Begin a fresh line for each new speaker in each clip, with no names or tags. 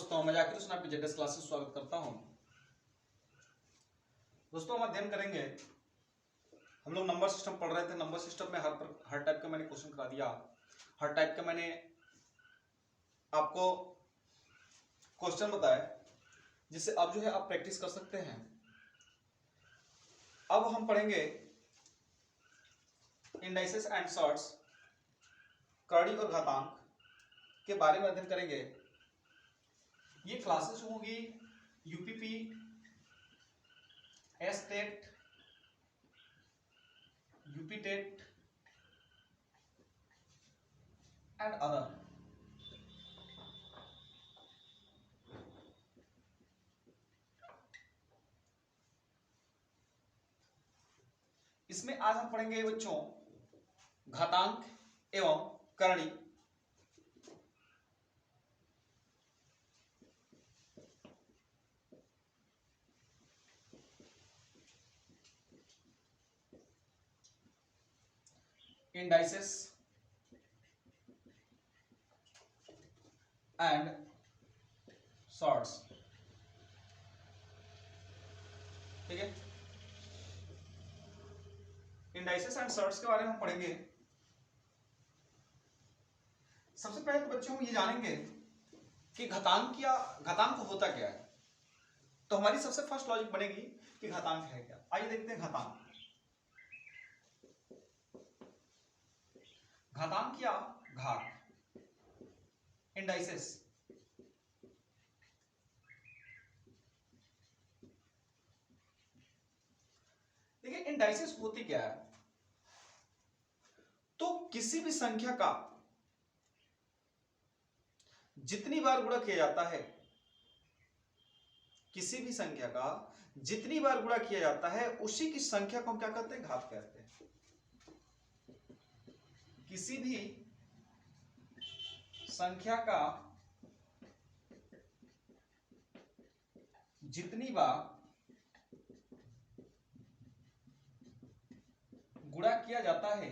दोस्तों, मैं जाकिर हुसैन आपकी जेडएस क्लासेस स्वागत करता हूं। दोस्तों, हम अध्ययन करेंगे। हम लोग नंबर सिस्टम पढ़ रहे थे। नंबर सिस्टम में हर टाइप का मैंने क्वेश्चन करा दिया। हर टाइप का मैंने आपको क्वेश्चन बताया, जिससे अब जो है आप प्रैक्टिस कर सकते हैं। अब हम पढ़ेंगे इंडाइसेस एंड सॉर्ट्स, कड़ी और घातांक के बारे में अध्ययन करेंगे। ये क्लासेस होंगी UPP, STET, UP TET and other. इसमें आज हम पढ़ेंगे बच्चों घातांक एवं करणी। इंडाइसेस एंड सॉर्ट्स, ठीक है। इंडाइसेस एंड सॉर्ट्स के बारे में हम पढ़ेंगे। सबसे पहले तो बच्चों हम ये जानेंगे कि घातांक होता क्या है। तो हमारी सबसे फर्स्ट लॉजिक बनेगी कि घातांक है क्या। आइए देखते हैं घातांक। घातांक या घात, इंडाइसेस। देखिए इंडाइसेस होती क्या है। तो किसी भी संख्या का जितनी बार गुणा किया जाता है, किसी भी संख्या का जितनी बार गुणा किया जाता है, उसी की संख्या को हम क्या कहते हैं? घात कहते हैं। किसी भी संख्या का जितनी बार गुणा किया जाता है,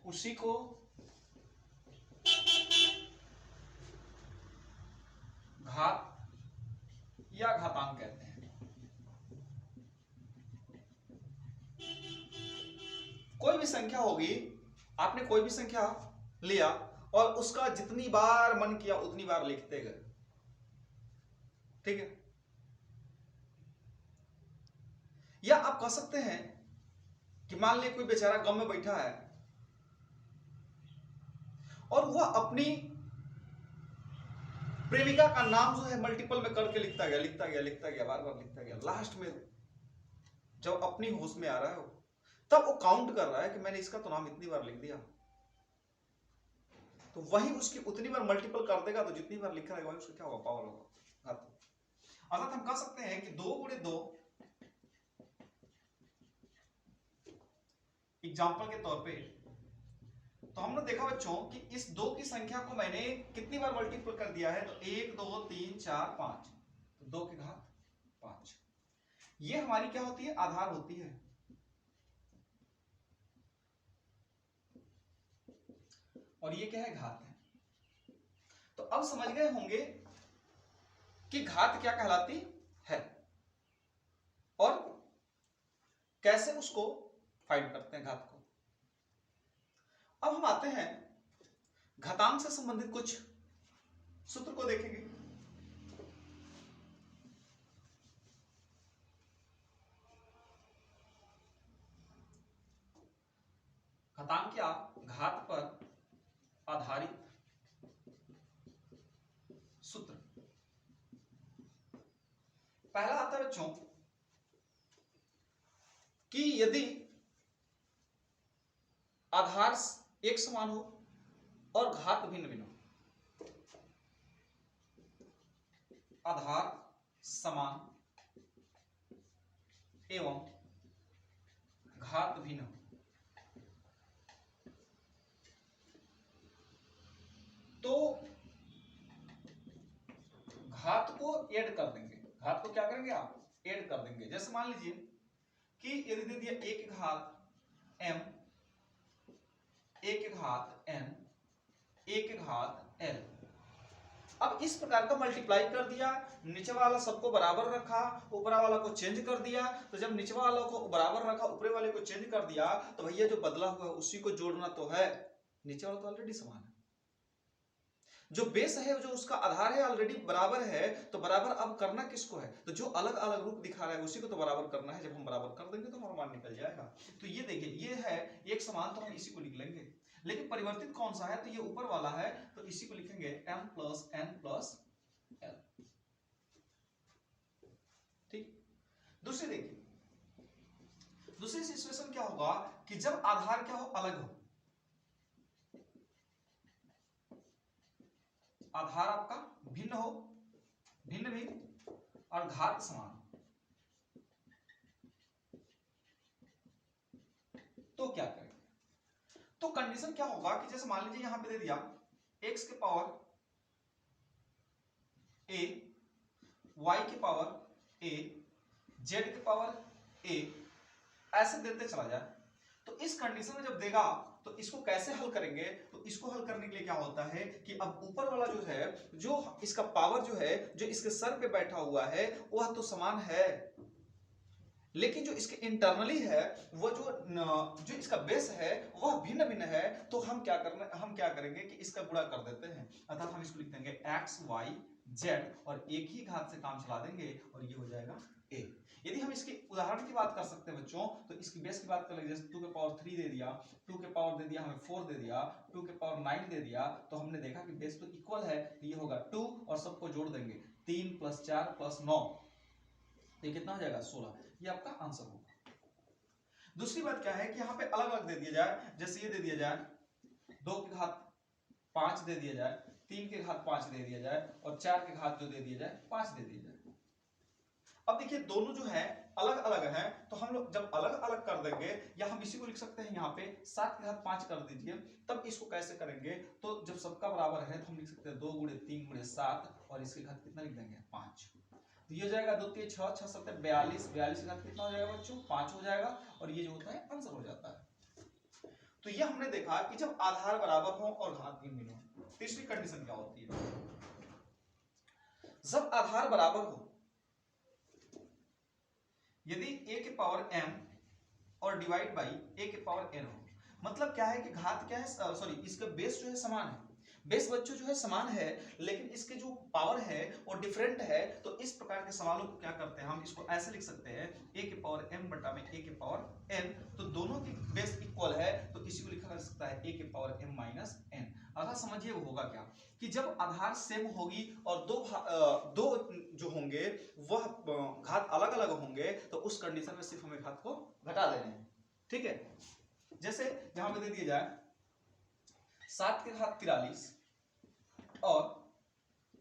उसी को घात या घातांक कहते हैं। कोई भी संख्या होगी, आपने कोई भी संख्या लिया और उसका जितनी बार मन किया उतनी बार लिखते गए, ठीक है। या आप कह सकते हैं कि मान लीजिए कोई बेचारा गम में बैठा है और वह अपनी प्रेमिका का नाम जो है मल्टीपल में करके लिखता गया, बार बार लिखता गया। लास्ट में जब अपनी होश में आ रहा है तब वो काउंट कर रहा है कि मैंने इसका तो नाम इतनी बार लिख दिया। तो वही उसकी उतनी बार मल्टीपल कर देगा, तो जितनी बार लिखा रहेगा वही उसका क्या होगा? पावर होगा। अर्थात हम कह सकते हैं कि 2 गुणे 2, एग्जाम्पल के तौर पे, तो हमने देखा बच्चों कि इस 2 की संख्या को मैंने कितनी बार मल्टीपल कर दिया है? तो 1 2 3 4 5, तो 2 की घात 5। ये हमारी क्या होती है? आधार होती है। और ये क्या है? घात है। तो अब समझ गए होंगे कि घात क्या कहलाती है और कैसे उसको फाइंड करते हैं घात को। अब हम आते हैं घातांक से संबंधित कुछ सूत्र को देखेंगे। घातांक या घात पर आधारित सूत्र। पहला आता है बच्चों कि यदि आधार एक समान हो और घात भिन्न भिन्न हो। आधार समान एवं घात भिन्न हो, तो घात को ऐड कर देंगे। घात को क्या करेंगे? आप ऐड कर देंगे। जैसे मान लीजिए कि यदि दे दिया 1 की घात m, 1 की घात n, a के घात l। अब इस प्रकार का मल्टीप्लाई कर दिया, नीचे वाला सबको बराबर रखा, ऊपर वाला को चेंज कर दिया। तो जब नीचे वाला को बराबर रखा, ऊपर वाले को चेंज कर दिया, तो भैया जो बदला हुआ है उसी को जोड़ना तो है। नीचे वाला तो ऑलरेडी समान है, जो बेस है जो उसका आधार है ऑलरेडी बराबर है, तो बराबर अब करना किसको है, तो जो अलग अलग रूप दिखा रहा है उसी को तो बराबर करना है। जब हम बराबर कर देंगे तो हमारा मान निकल जाएगा। तो ये देखिए ये है एक समान, तो हम इसी को लिख लेंगे। लेकिन परिवर्तित कौन सा है, तो ये ऊपर वाला है, तो इसी को लिखेंगे m plus n plus l। ठीक। दूसरी देखिए, दूसरी सिचुएशन क्या होगा कि जब आधार क्या हो, अलग हो, आधार आपका भिन्न हो, भिन्न भिन्न, और घात समान, तो क्या करेंगे। तो कंडीशन क्या होगा कि जैसे मान लीजिए यहां पे दे दिया x के पावर a, y के पावर a, z के पावर a, ऐसे देते चला जाए। तो इस कंडीशन में जब देगा तो इसको कैसे हल करेंगे, तो इसको हल करने के लिए क्या होता है कि अब ऊपर वाला जो है, जो इसका पावर जो है, जो इसके सर पे बैठा हुआ है वह तो समान है, लेकिन जो इसके इंटरनली है वो जो इसका बेस है वह भिन्न भिन्न है। तो हम क्या करेंगे कि इसका गुणा कर देते हैं, अर्थात हम इसको लिख देंगे x y z और एक ही घात से काम चला देंगे और ये हो जाएगा a। यदि हम इसके उदाहरण की बात कर सकते हैं बच्चों, तो इसकी बेस की बात कर लेंगे। जैसे 2 के पावर 3 दे दिया, 2 के पावर दे दिया हमें 4 दे दिया, 2 के पावर 9 दे दिया, तो हमने देखा कि बेस तो इक्वल है, तो ये होगा 2 और सबको जोड़ देंगे 3 + 4 + 9, ये कितना हो जाएगा 16। ये आपका आंसर होगा। दूसरी बात क्या है कि यहाँ पे अलग अलग दे दिया जाए, जैसे ये दे दिया जाए 2 के घात 5 दे दिया जाए, 3 के घात 5 दे दिया जाए और 4 के घात जो दे दिया जाए 5 दे दिया जाए। अब देखिए दोनों जो है अलग अलग है, तो हम लोग जब अलग अलग कर देंगे, या हम इसी को लिख सकते हैं यहाँ पे 7 के घात 5 कर दीजिए। तब इसको कैसे करेंगे, तो जब सबका बराबर है तो हम लिख सकते हैं 2 × 3 × 7 और इसके घात कितना लिख देंगे 5। तो ये हो जाएगा 2 3 6 6 7 42, 42 के घात कितना हो जाएगा बच्चों 5 हो जाएगा, और ये जो होता है आंसर हो जाता है। तो ये हमने देखा कि जब आधार बराबर हो और घात भिन्न भिन्न हो। तीसरी कंडीशन क्या होती है, जब आधार बराबर हो, यदि a के पावर m और डिवाइड बाई a के पावर n हो। मतलब क्या है कि घात क्या है, सॉरी इसका बेस जो है समान है, बेस बच्चों जो है समान है, लेकिन इसके जो पावर है वो डिफरेंट है। तो इस प्रकार के सवालों को क्या करते हैं, हम इसको ऐसे लिख सकते हैं a के पावर m बटा में a के पावर n। तो दोनों की बेस इक्वल है, तो इसी को लिखा जा सकता है a के पावर m माइनस n। अर्थात समझिए वो होगा क्या कि जब आधार सेम होगी और दो जो होंगे वह घात अलग अलग होंगे, तो उस कंडीशन में सिर्फ हमें घात को घटा देने हैं। ठीक है, जैसे यहां पे दे दिया जाए 7 के घात 43 और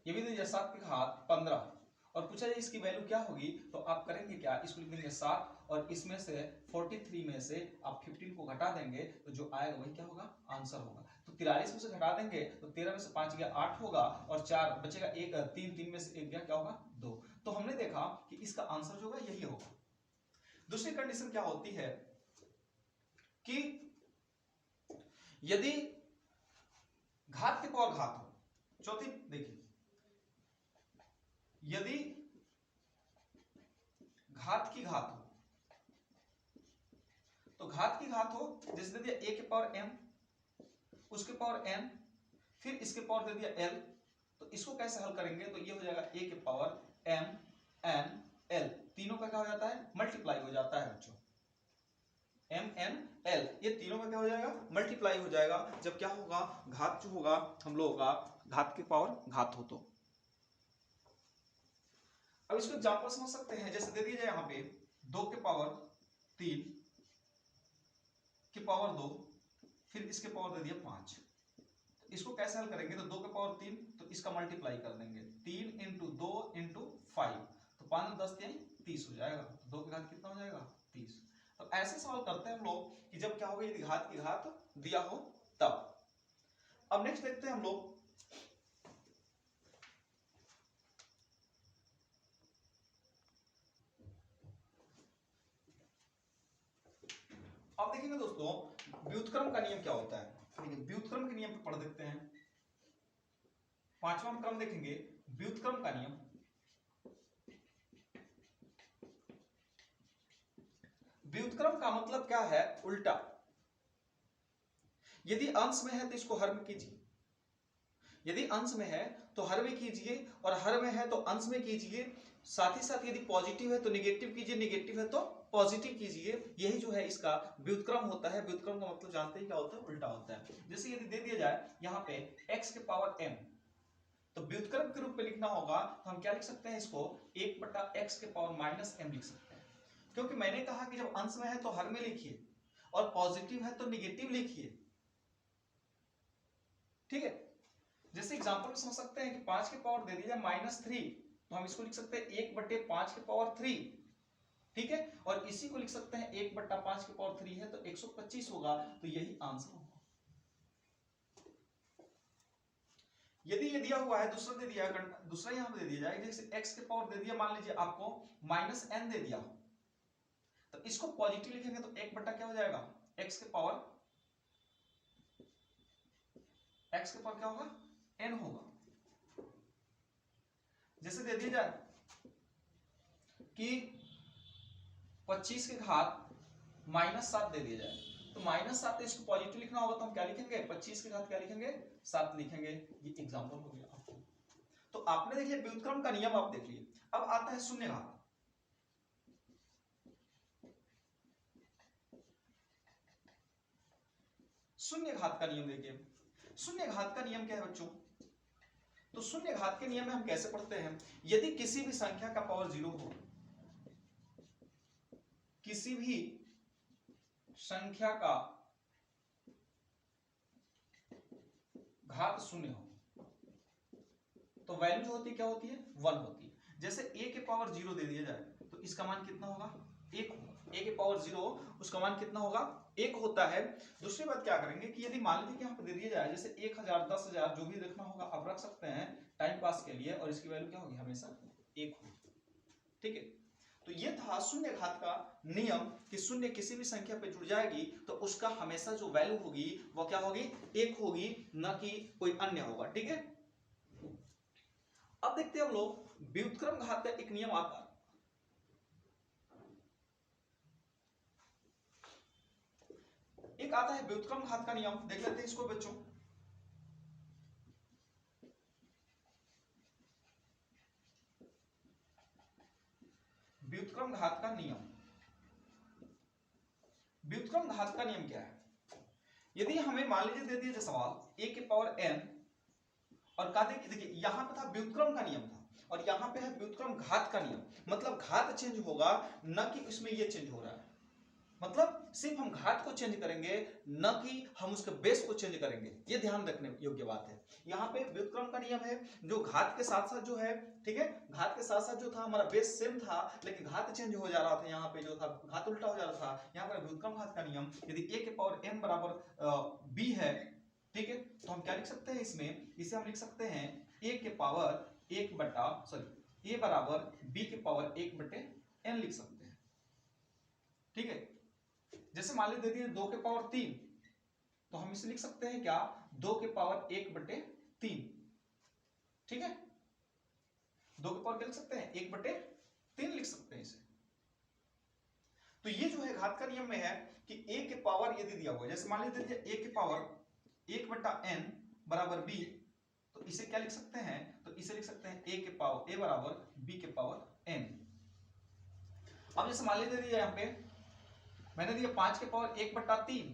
ये भी दे दिया 7 के घात 15 और पूछा जाए इसकी वैल्यू क्या होगी, तो आप करेंगे क्या, इसको लिख देंगे 7 और इसमें से 43 में से आप 15 को घटा देंगे, तो जो आएगा वही क्या होगा आंसर होगा। तो 43 में से घटा देंगे तो 13 में से 5 गया 8 होगा और 4 बचेगा 1, 3 में से 1 गया क्या होगा 2। तो हमने देखा कि इसका आंसर जो होगा यही होगा। दूसरी कंडीशन क्या होती है कि यदि घात के पावर घात हो। चौथी देखिए, यदि घात की घात हो, तो घात की घात हो, जैसे दे दिया a के पावर m, उसके पावर n, फिर इसके पावर दे दिया l, तो इसको कैसे हल करेंगे, तो ये हो जाएगा a के पावर m n l, तीनों का क्या हो जाता है मल्टीप्लाई हो जाता है बच्चों, m n l, ये तीनों का क्या हो जाएगा मल्टीप्लाई हो जाएगा। जब क्या होगा घात जो होगा हम लोगों का घात के पावर घात हो। तो अब इसको एग्जांपल समझ सकते हैं, जैसे दे दिया जाए यहाँ पे 2 के पावर 3 के पावर 2, फिर इसके पावर दे दिया 5। तो इसको कैसे हल करेंगे, तो 2 के पावर 3, तो इसका मल्टीप्लाई कर देंगे 3 × 2 × 5, तो 5 × 10 यानी 30 हो जाएगा। तो 2 के घात कितना हो जाएगा 30। तो ऐसे सवाल करते हैं हम लोग कि जब क्या होगा यदि घात की घात दिया हो तब। अब नेक्स्ट देखते हैं हम लोग, अब देखेंगे दोस्तों व्युत्क्रम का नियम क्या होता है। देखिए व्युत्क्रम के नियम पे पढ़ देखते हैं। पांचवा हम क्रम देखेंगे व्युत्क्रम का नियम। व्युत्क्रम का मतलब क्या है? उल्टा। यदि अंश में है तो इसको हर में कीजिए, यदि अंश में है तो हर में कीजिए, और हर में है तो अंश में कीजिए। साथ ही साथ यदि पॉजिटिव है तो निगेटिव कीजिए, निगेटिव है तो पॉजिटिव कीजिए। यही जो है इसका व्युत्क्रम होता है। व्युत्क्रम का मतलब जानते हैं क्या होता है? उल्टा होता है। जैसे यदि दे दिया जाए यहाँ पे x के पावर m, तो व्युत्क्रम के रूप में लिखना होगा तो हम क्या लिख सकते हैं? इसको 1/x के पावर -m लिख सकते हैं। क्योंकि मैंने कहा कि जब अंश में है तो हर में लिखिए, और पॉजिटिव है तो निगेटिव लिखिए। ठीक है, जैसे एग्जांपल में समझ सकते हैं कि 5 के पावर दे दिया -3, तो हम इसको लिख सकते हैं 1/5 के पावर 3। ठीक है, और इसी को लिख सकते हैं 1/5 के पावर 3 है तो 125 होगा, तो यही आंसर होगा। यदि ये दिया हुआ है, दूसरा दे दिया, दूसरा यहां पे दे दिया जाए, जैसे x के पावर दे दिया, मान लीजिए आपको -n दे दिया, तो इसको पॉजिटिव लिखेंगे तो 1 बटा क्या हो जाएगा? x के पावर क्या होगा? n होगा। जैसे दे दिया जाए कि 25 के घात -7 दे दिया जाए, तो -7 इसको पॉजिटिव लिखना होगा, तो हम क्या लिखेंगे? 25 के घात क्या लिखेंगे? 7 लिखेंगे। ये एग्जांपल हो गया आपको। तो आपने देख लिया व्युत्क्रम का नियम, आप देख लिए। अब आता है शून्य घात। शून्य घात का नियम देखिए। शून्य घात का नियम क्या है बच्चों? तो शून्य घात के नियम में हम कैसे पढ़ते हैं? यदि किसी भी संख्या का पावर 0 हो, किसी भी संख्या का घात शून्य हो, तो वैल्यू जो होती है क्या होती है? 1 होती है। जैसे a के पावर 0 दे दिया जाए तो इसका मान कितना होगा? 1 होगा। a के पावर 0 उसका मान कितना होगा? 1 होता है। दूसरी बात क्या करेंगे कि यदि मान लीजिए कि यहाँ पे दे दिया जाए, जैसे 1000, 10,000 जो भी रखना होगा आप रख सकते हैं टाइम पास के लिए, और इसकी वैल्यू क्या होगी? हमेशा 1 होगी। ठीक है, तो ये था शून्य घात का नियम कि शून्य किसी भी संख्या पे जुड़ जाएगी तो उसका हमेशा जो वैल्यू होगी वो क्या होगी? 1 होगी, न कि कोई अन्य होगा। ठीक है, अब देखते हैं हम लोग व्युत्क्रम घात का एक नियम आता है। एक आता है व्युत्क्रम घात का नियम, देख लेते हैं इसको बच्चों। व्युत्क्रम घात का नियम। व्युत्क्रम घात का नियम क्या है? यदि हमें मान लीजिए दे दिया सवाल a के पावर n, और कहा देखिए यहां पे था व्युत्क्रम का नियम था, और यहां पे है व्युत्क्रम घात का नियम। मतलब घात चेंज होगा, न कि इसमें ये चेंज हो रहा है। मतलब सिर्फ हम घात को चेंज करेंगे, न कि हम उसके बेस को चेंज करेंगे। ये ध्यान रखने योग्य बात है। यहाँ पे व्युत्क्रम का नियम है जो घात के साथ साथ जो है, ठीक है, घात के साथ साथ जो था हमारा बेस सेम था, लेकिन घात चेंज हो जा रहा था। यहाँ पे जो था घात उल्टा हो जा रहा था। यहाँ पर व्युत्क्रम घात का नियम, यदि a के पावर m बराबर b है, ठीक है, तो हम क्या लिख सकते हैं इसमें? इसे हम लिख सकते हैं a के पावर 1 बटा a बराबर b के पावर 1 बटे n लिख सकते हैं। ठीक है, जैसे मान लीजिए दे दिए 2 के पावर 3, तो हम इसे लिख सकते हैं क्या? 2 के पावर 1 बटे 3। ठीक है, 2 के पावर क्या लिख सकते हैं? 1 बटे 3 लिख सकते हैं इसे। तो ये जो है घात का नियम में है कि a के पावर यदि दिया हुआ है, जैसे मान लीजिए a के पावर 1 बटा n बराबर b, तो इसे क्या लिख सकते हैं? तो इसे लिख सकते हैं a के पावर a बराबर b के पावर n। अब जैसे मान लीजिए यहाँ पे मैंने दिया 5 के पावर 1 बटा 3,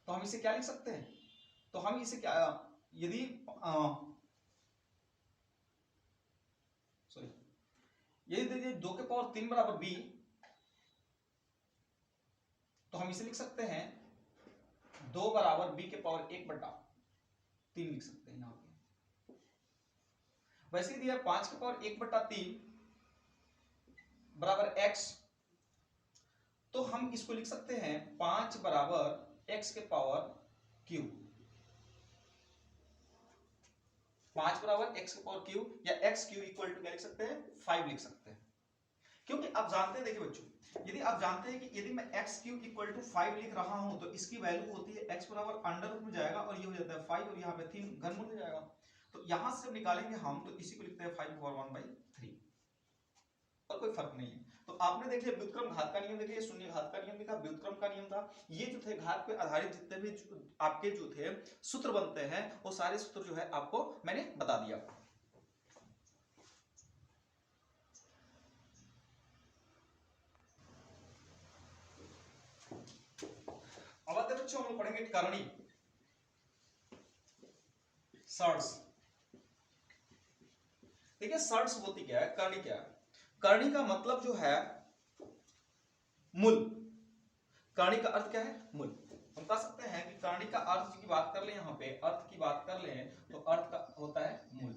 तो हम इसे क्या लिख सकते हैं? तो हम इसे क्या, यदि सॉरी यदि दे दिए 2 के पावर 3 बराबर b, तो हम इसे लिख सकते हैं 2 बराबर b के पावर 1 बटा 3 लिख सकते हैं यहाँ पे। वैसे ही दिया 5 के पावर 1 बटा 3 बराबर x, तो हम इसको लिख सकते हैं 5 बराबर x के पावर q। 5 बराबर x के पावर q, या x q इक्वल टू क्या लिख सकते हैं? 5 लिख सकते हैं। क्योंकि आप जानते हैं, देखिए बच्चों, यदि आप जानते हैं कि यदि मैं x क्यूब इक्वल टू 5 लिख रहा हूं तो इसकी वैल्यू होती है x बराबर अंडर रूट में जाएगा और ये हो जाता है 5, और यहाँ पे 3 घनमूल हो जाएगा। तो यहां से जब निकालेंगे हम तो इसी को लिखते हैं 5/1/3 और कोई फर्क नहीं है। तो आपने देख लिया व्युत्क्रम घात का नियम, देखिए शून्य घात का नियम देखा, व्युत्क्रम का नियम था। ये जो थे घात पे आधारित जितने भी आपके जो थे सूत्र बनते हैं वो सारे सूत्र जो है आपको मैंने बता दिया। अब आते बच्चों हम लोग पढ़ेंगे करणी, सर्ट्स। देखिए सर्ट्स होती क्या है, करणी क्या है? करणी का मतलब जो है मूल। करणी का अर्थ क्या है? मूल। हम कह सकते हैं कि करणी का अर्थ की बात कर ले, यहाँ पे अर्थ की बात कर ले तो अर्थ का होता है मूल।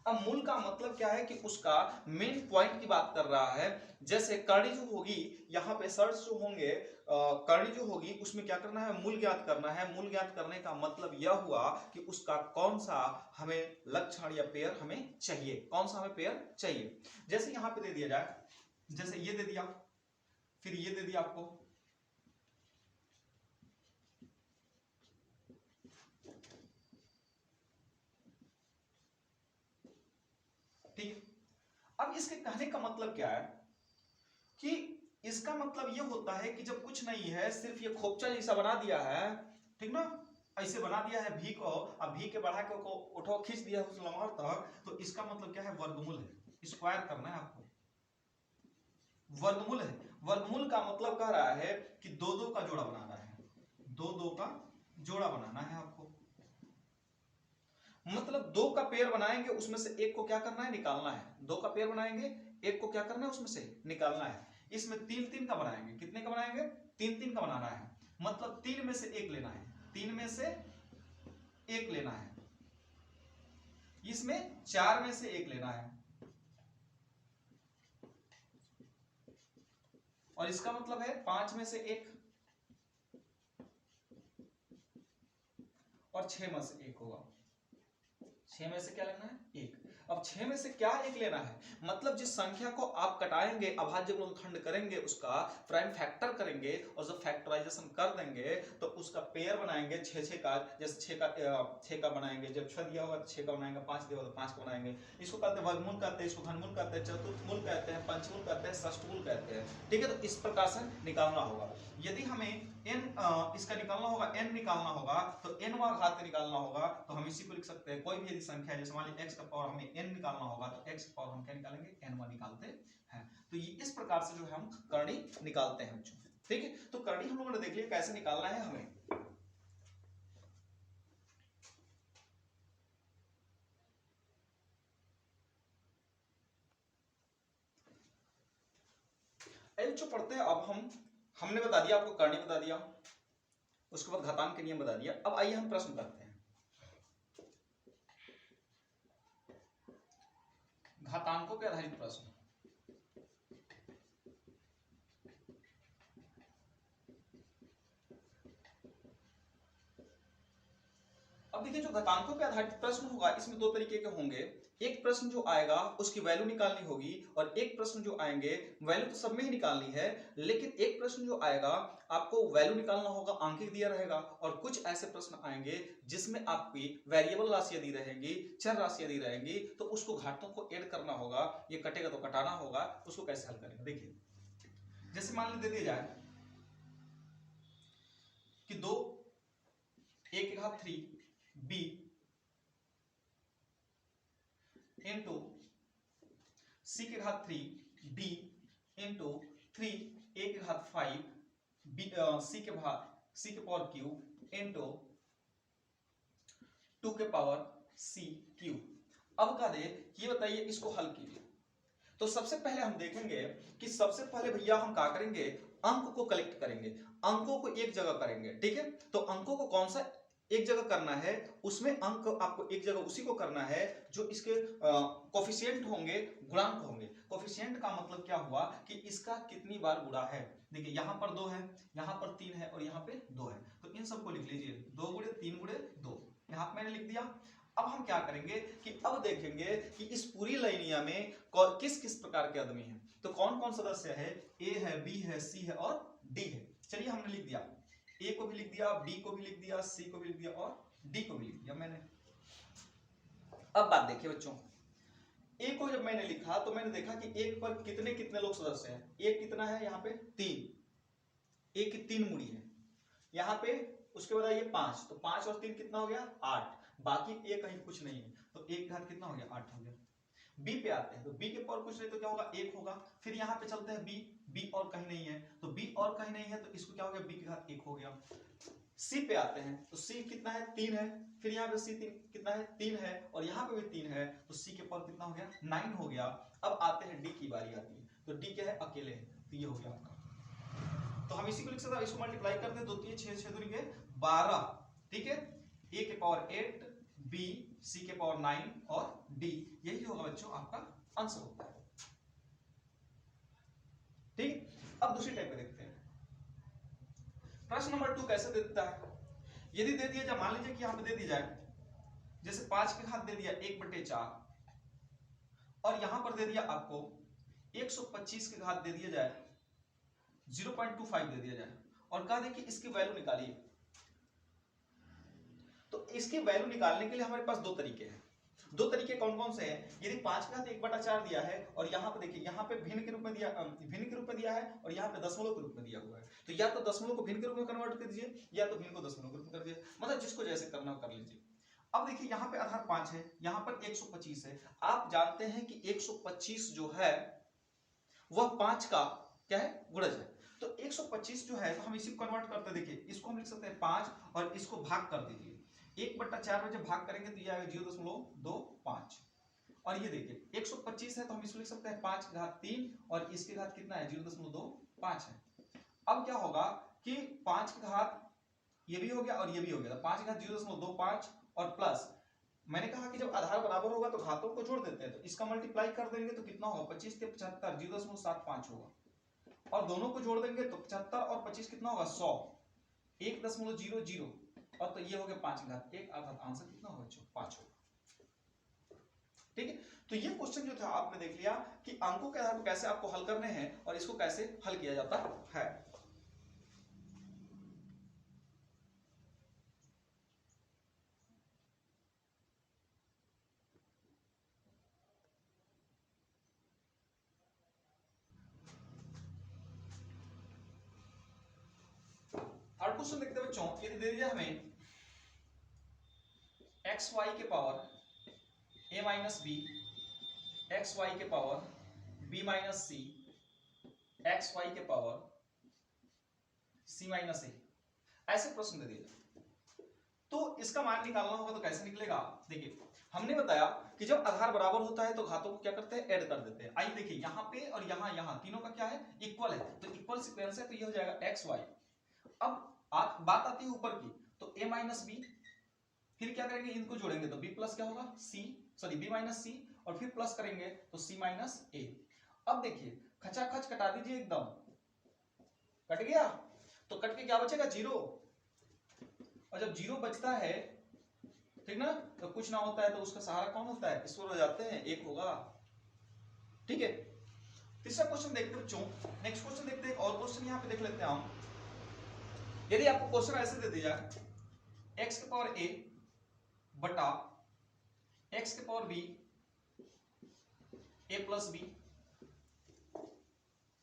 अब मूल का मतलब क्या है कि उसका मेन पॉइंट की बात कर रहा है। जैसे करणी जो होगी, यहाँ पे सर्ट्स जो होंगे, करणी जो होगी उसमें क्या करना है? मूल ज्ञात करना है। मूल ज्ञात करने का मतलब यह हुआ कि उसका कौन सा हमें लक्षण या पेयर हमें चाहिए, कौन सा हमें पेयर चाहिए। जैसे यहाँ पे दे दिया जाए, जैसे ये दे दिया, फिर ये दे दिया आपको, ठीक। अब इसके कहने का मतलब क्या है कि इसका मतलब यह होता है कि जब कुछ नहीं है, सिर्फ ये खोपचा जैसा बना दिया है, ठीक ना, ऐसे बना दिया है भी को, अब भी के बढ़ा के उठो खींच दिया उस लम्हा तक, तो इसका मतलब क्या है? वर्गमूल है। स्क्वायर करना है आपको, वर्गमूल है। वर्गमूल का मतलब कह रहा है कि दो दो का जोड़ा बनाना है, दो दो का जोड़ा बनाना है आपको। मतलब दो का पेयर बनाएंगे, उसमें से एक को क्या करना है? निकालना है। दो का पेयर बनाएंगे, एक को क्या करना है? उसमें से निकालना है। इसमें तीन तीन का बनाएंगे, कितने का बनाएंगे? तीन तीन का बनाना है। मतलब तीन में से एक लेना है, तीन में से एक लेना है। इसमें चार में से एक लेना है, और इसका मतलब है पांच में से एक, और छह में से एक होगा। छह में से क्या लेना है? एक। अब छह में से क्या एक लेना है? मतलब जिस संख्या को आप कटाएंगे, अभाज्य गुणनखंड करेंगे, उसका प्राइम फैक्टर करेंगे, और जब फैक्टराइजेशन कर देंगे तो उसका पेयर बनाएंगे छह छह का। जैसे छह का बनाएंगे, जब छह दिया होगा तो छह का बनाएंगे, पांच दिया होगा तो पांच का बनाएंगे। इसको कहते हैं वर्गमूल कहते हैं, इसको घनमूल कहते हैं, चतुर्थमूल कहते हैं, पंचमूल कहते हैं, षष्ठमूल कहते हैं। ठीक है, तो इस प्रकार से निकालना होगा। यदि हमें n इसका निकालना होगा, n निकालना होगा, तो n घात निकालना होगा, तो हम इसी को लिख सकते हैं। कोई भी यदि संख्या है, जैसे मान लीजिए x का पावर हमें n निकालना होगा, तो x का पावर हम क्या निकालेंगे? n निकालते हैं। तो ये इस प्रकार से जो है हम करणी निकालते हैं बच्चों। ठीक है, तो करणी हम लोगों ने देख लिया कैसे निकालना है हमें। जो पढ़ते हैं, अब हमने बता दिया आपको, करणी बता दिया, उसके बाद घातांक के नियम बता दिया। अब आइए हम प्रश्न करते हैं, घातांकों पे आधारित प्रश्न। अब देखिए, जो घातांकों पे आधारित प्रश्न होगा, इसमें दो तरीके के होंगे। एक प्रश्न जो आएगा उसकी वैल्यू निकालनी होगी, और एक प्रश्न जो आएंगे वैल्यू तो सब में ही निकालनी है, लेकिन एक प्रश्न जो आएगा आपको वैल्यू निकालना होगा, अंकित दिया रहेगा। और कुछ ऐसे प्रश्न आएंगे जिसमें आपकी वेरिएबल राशियां दी रहेंगी, चर राशियां दी रहेंगी, तो उसको घातों को ऐड करना होगा, ये कटेगा तो कटाना होगा, उसको कैसे हल करेंगे। देखिए, जैसे मान लीजिए दे दिया जाए कि दो a की घात 3b इंटू c की घात 3b इंटू 3a की घात 5 c के पावर क्यूब इंटू 2 के पावर c क्यूब। अब क्या दे, ये बताइए, इसको हल कीजिए। तो सबसे पहले हम देखेंगे कि सबसे पहले भैया हम क्या करेंगे? अंक को कलेक्ट करेंगे, अंकों को एक जगह करेंगे। ठीक है, तो अंकों को कौन सा एक जगह करना है? उसमें अंक आपको एक जगह उसी को करना है जो इसके कोफिशिएंट होंगे, गुणांक होंगे। कोफिशिएंट का मतलब क्या हुआ कि इसका कितनी बार गुणा है। देखिए, यहां पर 2 है, यहां पर 3 है, और यहां पे 2 है, तो इन सबको लिख लीजिए। 2 गुणे 3 गुणे 2, यहां मैंने लिख दिया। अब हम क्या करेंगे कि अब देखेंगे कि इस पूरी लाइनिया में किस किस प्रकार के आदमी हैं। तो कौन कौन सदस्य है? ए है, बी है, सी है और डी है। चलिए, हमने लिख दिया, ए को भी लिख दिया, बी को भी लिख दिया, सी को भी लिख दिया और डी को भी लिख दिया मैंने। अब बात देखिए बच्चों, ए को जब मैंने लिखा तो मैंने देखा कि एक पर कितने कितने लोग सदस्य हैं। एक कितना है यहाँ पे 3, एक की 3 मुड़ी है यहाँ पे, उसके बाद ये 5, तो 5 और 3 कितना हो गया 8, बाकी ए कहीं कुछ नहीं है तो एक घात कितना हो गया 8 हो गया। बी पे आते हैं तो बी के पावर कुछ नहीं तो क्या होगा 1 होगा। फिर यहाँ पे चलते हैं बी और कहीं नहीं है तो बी और कहीं नहीं है तो इसको क्या हो गया बी के घात 1 हो गया। सी पे आते हैं तो सी कितना है 3 है, फिर यहाँ पे सी कितना है 3 है और यहाँ पे भी 3 है तो सी के पावर कितना हो गया 9 हो गया। अब आते हैं डी की बारी आती है तो डी क्या है अकेले है तो ये हो गया आपका। तो हम इसी को लिख सकते हैं, इसको मल्टीप्लाई करते हैं 2 3 6 6 दूनी के 12, ठीक है, ए के पावर 8 बी सी के पावर 9 और डी, यही होगा बच्चों आपका आंसर होता है। ठीक, अब दूसरी टाइप में देखते हैं। प्रश्न नंबर 2 कैसे दे देता है, यदि दे दिया जाए, मान लीजिए कि यहां पे दे दी जाए जैसे 5 के घात दे दिया 1/4 और यहां पर दे दिया आपको 125 के घात दे दिया जाए 0.25 दे दिया जाए और कहा दे कि इसकी वैल्यू निकालिए। तो इसकी वैल्यू निकालने के लिए हमारे पास दो तरीके हैं। दो तरीके कौन कौन से हैं, यदि 5 के घात 1/4 दिया है और यहाँ पे देखिए यहाँ पे भिन्न के रूप में दिया, भिन्न के रूप में दिया है और यहाँ पे दशमलव के रूप में दिया हुआ है, तो या तो दशमलव को भिन्न के रूप में कन्वर्ट कर दीजिए या तो भिन्न को दशमलव के रूप में कर दीजिए, मतलब जिसको जैसे करना हो कर लीजिए। अब देखिए यहाँ पे आधार 5 है, यहाँ पर 125 है। आप जानते हैं कि 125 जो है वह 5 का क्या है गुणज है, तो 125 जो है तो हम इसी को कन्वर्ट करते हैं। देखिए इसको हम लिख सकते हैं 5 और इसको भाग कर दीजिए 1/4 में जब भाग करेंगे तो ये आएगा 0.25 और ये देखिए 125 है तो हम इसको लिख सकते हैं 5 के घात 3 और इसके घात कितना है 0.25 है। अब क्या होगा कि 5 के घात ये भी हो गया और ये भी हो गया, तो 5 के घात 0.25 और प्लस मैंने कहा कि जब आधार बराबर होगा तो घातों को जोड़ देते हैं, तो इसका मल्टीप्लाई कर देंगे तो कितना होगा 25 के 75 0.75 होगा और दोनों को जोड़ देंगे तो 75 और 25 कितना होगा 100 1.00 और तो ये हो गया 5 के घात 1 अर्थात आंसर कितना होगा 5 होगा। ठीक है, तो ये क्वेश्चन जो था आपने देख लिया कि अंकों के आधार पर कैसे आपको हल करने हैं और इसको कैसे हल किया जाता है। और क्वेश्चन देखते हैं बच्चों, यदि दे दिया हमें एक्स वाई के पावर ए माइनस बी, एक्स वाई के पावर बी माइनस सी, एक्स वाई के पावर सी माइनस ए, ऐसे प्रश्न दे दिया तो इसका मान निकालना होगा तो कैसे निकलेगा। देखिए हमने बताया कि जब आधार बराबर होता है तो घातों को क्या करते हैं ऐड कर देते हैं। आइए देखिए यहाँ पे और यहाँ तीनों का क्या है इक्वल है, तो इक्वल सीक्वेंस है तो ये हो जाएगा एक्स वाई। अब बात आती है ऊपर की, तो a माइनस बी, फिर क्या करेंगे इनको जोड़ेंगे तो b प्लस क्या होगा b माइनस सी और फिर प्लस करेंगे तो c माइनस ए। अब देखिए खचाखच कटा दीजिए, एकदम कट गया तो कट के क्या बचेगा 0 और जब 0 बचता है ठीक ना तो कुछ ना होता है तो उसका सहारा कौन होता है ईश्वर हो जाते हैं, 1 होगा। ठीक है, तीसरा क्वेश्चन देखते हैं बच्चों। नेक्स्ट क्वेश्चन देखते हैं, और क्वेश्चन यहाँ पे देख लेते हैं हम। यदि आपको क्वेश्चन ऐसे दे दिया x के पावर a बटा x के power b a plus b,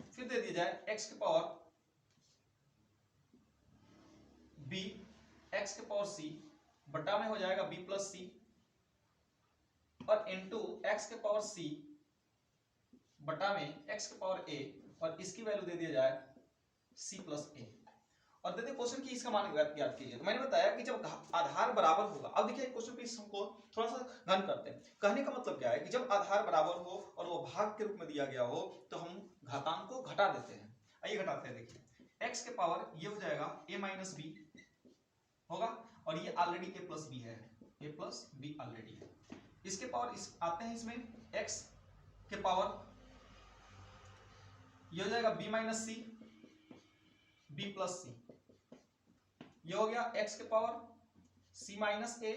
फिर दे दिया जाए x के पावर b x के पावर c बटा में हो जाएगा b प्लस c और इनटू x के पावर c बटा में x के पावर a और इसकी वैल्यू दे दिया जाए c प्लस a और देखिए क्वेश्चन की इसका मान याद कीजिए। तो मैंने बताया कि जब आधार बराबर होगा, अब देखिए क्वेश्चन पे हमको थोड़ा सा घन करते हैं। कहने का मतलब क्या है कि जब आधार बराबर हो और वो भाग के रूप में दिया गया हो तो हम घातांक को घटा देते हैं। आइए घटाते हैं, देखिए x के पावर ये हो जाएगा a माइनस बी होगा और ये ऑलरेडी a प्लस बी है, a प्लस बी ऑलरेडी है। इसके पावर इस आते हैं इसमें x के पावर ये हो जाएगा b माइनस सी b प्लस सी, ये हो गया x के पावर c माइनस ए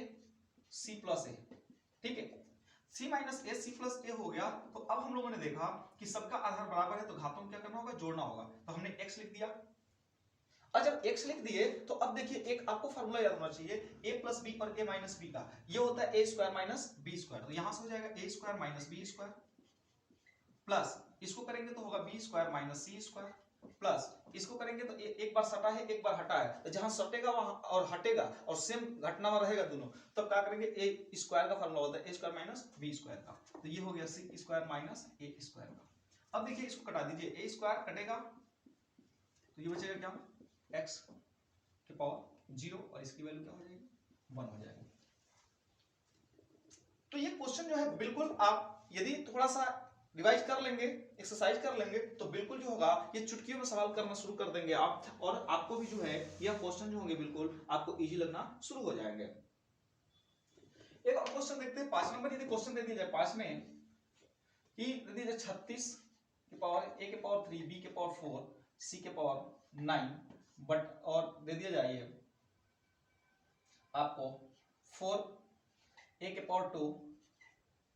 सी प्लस ए। ठीक है, c माइनस ए सी प्लस ए हो गया। तो अब हम लोगों ने देखा कि सबका आधार बराबर है तो घातों को क्या करना होगा जोड़ना होगा, तो हमने x लिख दिया। और जब x लिख दिए तो अब देखिए एक आपको फार्मूला याद होना चाहिए, a प्लस बी और a माइनस बी का, ये होता है a square minus B square. तो यहां से हो जाएगा a square minus B square plus इसको करेंगे तो होगा B square minus C square plus इसको करेंगे तो एक बार सटा है एक बार हटा है, तो जहां सटेगा वहां और हटेगा और सेम घटना में रहेगा दोनों, तब क्या करेंगे ए स्क्वायर का फार्मूला होता है a square minus B square का, तो ये हो गया C square minus A square का। अब देखिए इसको कटा दीजिए, a स्क्वायर कटेगा तो ये बचेगा क्या, x के पावर 0 और इसकी वैल्यू क्या हो जाएगी 1 हो जाएगी। तो ये क्वेश्चन जो है बिल्कुल आप यदि थोड़ा सा रिवाइज कर लेंगे, एक्सरसाइज कर लेंगे, तो बिल्कुल जो होगा ये चुटकियों में सवाल करना शुरू कर देंगे आप, और आपको भी जो है यह क्वेश्चन जो होंगे बिल्कुल आपको इजी लगना शुरू हो जाएंगे। एक और क्वेश्चन देखते हैं 5 नंबर। यदि क्वेश्चन दे दिया जाए 5 में कि दे दिया जाए 36 के पावर a के पावर 3 b के पावर 4 c के पावर 9 बट और दे दिया जाए आपको 4 a के पावर 2